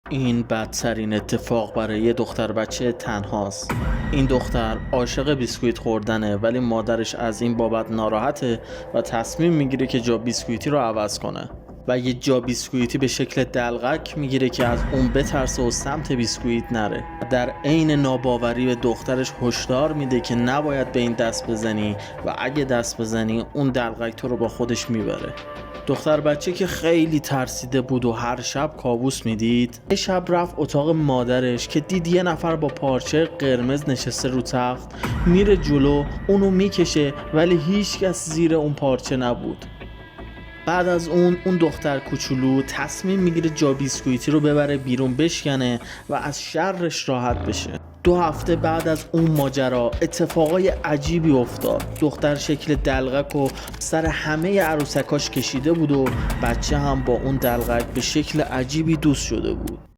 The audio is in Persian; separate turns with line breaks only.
این بدترین اتفاق برای یه دختر بچه تنهاست. این دختر عاشق بیسکویت خوردنه، ولی مادرش از این بابت ناراحته و تصمیم میگیره که جا بیسکویتی رو عوض کنه و یه جا بیسکویتی به شکل دلغک میگیره که از اون بترسه و سمت بیسکویت نره. در عین ناباوری به دخترش هشدار میده که نباید به این دست بزنی و اگه دست بزنی اون دلغک تو رو با خودش میبره. دختر بچه که خیلی ترسیده بود و هر شب کابوس میدید، یه شب رفت اتاق مادرش که دید یه نفر با پارچه قرمز نشسته رو تخت، میره جلو اونو میکشه ولی هیچ کس زیر اون پارچه نبود. بعد از اون دختر کوچولو تصمیم میگیره جا بیسکویتی رو ببره بیرون بشکنه و از شرش راحت بشه. 2 هفته بعد از اون ماجرا اتفاقای عجیبی افتاد. دختر شکل دلغک و سر همه عروسکاش کشیده بود و بچه هم با اون دلغک به شکل عجیبی دوست شده بود.